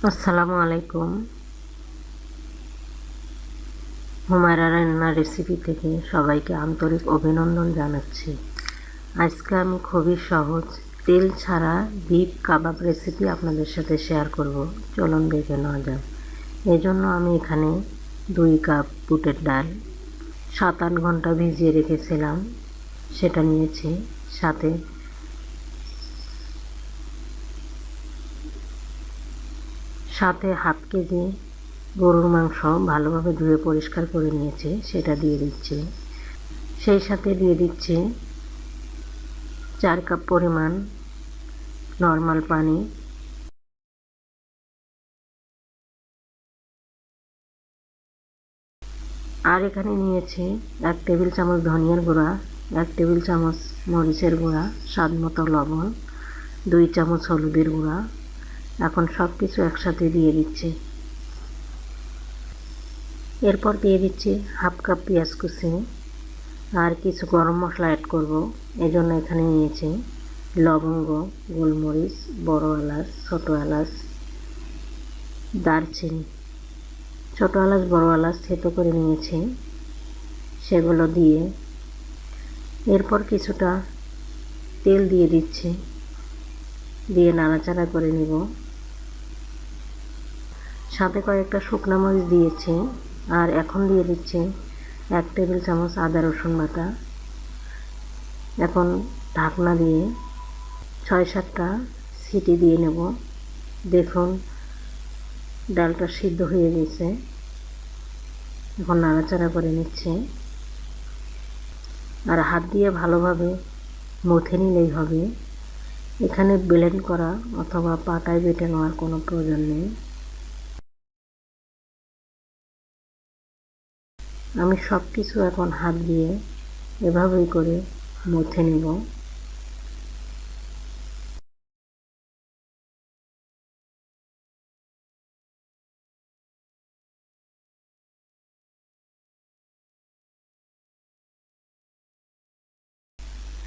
আসসালামু আলাইকুম। হুমায়রা রান্নার রেসিপি থেকে সবাইকে আন্তরিক অভিনন্দন জানাচ্ছি। আজকে আমি খুবই সহজ তেল ছাড়া বিফ কাবাব রেসিপি আপনাদের সাথে শেয়ার করব। চলুন দেখে নেওয়া যাক। এজন্য আমি এখানে 2 কাপ বুটের ডাল 7-8 ঘন্টা ভিজিয়ে রেখেছিলাম, সেটা নিয়েছি। সাথে হাফ কেজি গরুর মাংস ভালোভাবে ধুয়ে পরিষ্কার করে নিয়েছি, সেটা দিয়ে দিচ্ছি। সেই সাথে দিয়ে দিচ্ছি 4 কাপ পরিমাণ নর্মাল পানি। আর এখানে নিয়েছি 1 টেবিল চামচ ধনিয়ার গুঁড়া, 1 টেবিল চামচ মরিচের গুঁড়া, স্বাদ মতো লবণ, 2 চামচ হলুদের গুঁড়া। এখন সব কিছু একসাথে দিয়ে দিচ্ছি। এরপর দিয়ে দিচ্ছি হাফ কাপ পেঁয়াজ কুচি আর কিছু গরম মশলা অ্যাড করব। এজন্য এখানে নিয়েছি লবঙ্গ, গোলমরিচ, বড় এলাচ, ছোট এলাচ, দারচিনি। ছোট এলাচ বড় এলাচ থেতো করে নিয়েছি, সেগুলো দিয়ে এরপর কিছুটা তেল দিয়ে দিচ্ছি, দিয়ে নাড়াচাড়া করে নিব। সাথে কয়েকটা শুকনো মরিচ দিয়েছি। আর এখন দিয়ে দিচ্ছি 1 টেবিল চামচ আদা রসুন বাটা। এখন ঢাকনা দিয়ে 6-7টা সিটি দিয়ে নেব। দেখুন ডালটা সিদ্ধ হয়ে গেছে। এখন নাড়াচাড়া করে নিচ্ছি, আর হাত দিয়ে ভালোভাবে মথে নিলেই হবে। এখানে ব্লেন্ড করা অথবা পাটায় বেটে নেওয়ার কোনো প্রয়োজন নেই। আমি সব কিছু এখন হাত দিয়ে এভাবেই করে মথে নিব।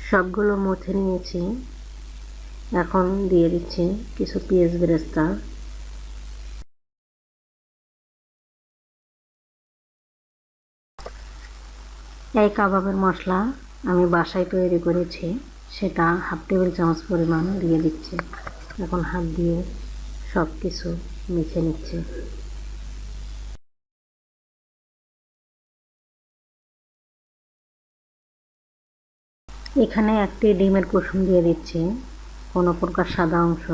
সবগুলো মথে নিয়েছি। এখন দিয়ে দিচ্ছি কিছু পেঁয়াজ বেরেস্তা। এই কাবাবের মশলা আমি বাসায় তৈরি করেছি, সেটা হাফ টেবিল চামচ পরিমাণ দিয়ে দিচ্ছি। এখন হাত দিয়ে সব কিছু মেখে নিচ্ছি। এখানে একটি ডিমের কুসুম দিয়ে দিচ্ছি, কোনো প্রকার সাদা অংশ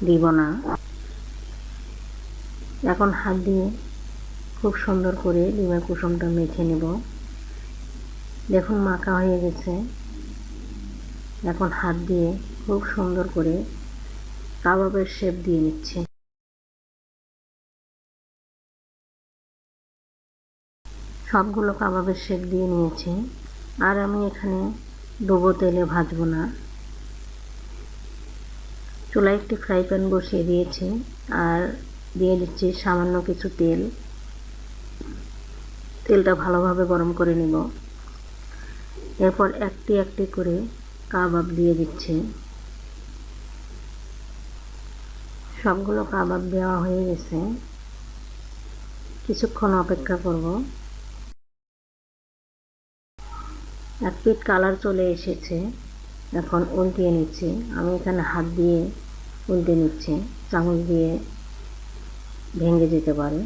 দিব না। এখন হাত দিয়ে খুব সুন্দর করে ডিমের কুসুমটা মেখে নেব। দেখুন মাখা হয়ে গেছে। এখন হাত দিয়ে খুব সুন্দর করে কাবাবের শেপ দিয়ে নিচ্ছি। সবগুলো কাবাবের শেপ দিয়ে নিয়েছি। আর আমি এখানে ডুবো তেলে ভাজবো না। চুলায় একটি ফ্রাই প্যান বসিয়ে দিয়েছি, আর দিয়ে দিচ্ছি সামান্য কিছু তেল। তেলটা ভালোভাবে গরম করে নিব। এরপর একটি একটি করে কাবাব দিয়ে দিচ্ছি। সবগুলো কাবাব দেওয়া হয়ে গেছে। কিছুক্ষণ অপেক্ষা করব। এক পিঠ কালার চলে এসেছে। এখন উল্টিয়ে নিচ্ছি। আমি এখানে হাত দিয়ে উল্টে নিচ্ছি, চামচ দিয়ে ভেঙে যেতে পারে।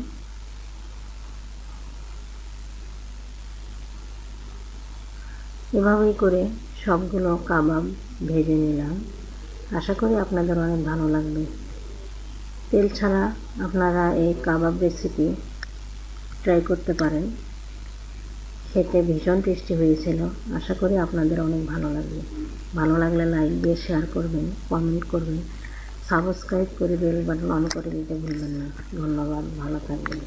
এভাবেই করে সবগুলো কাবাব ভেজে নিলাম। আশা করি আপনাদের অনেক ভালো লাগবে। তেল ছাড়া আপনারা এই কাবাব রেসিপি ট্রাই করতে পারেন। খেতে ভীষণ টেস্টি হয়েছিল। আশা করি আপনাদের অনেক ভালো লাগবে। ভালো লাগলে লাইক দিয়ে শেয়ার করবেন, কমেন্ট করবেন, সাবস্ক্রাইব করে বেল বাটন অন করে দিতে ভুলবেন না। ধন্যবাদ, ভালো থাকবেন।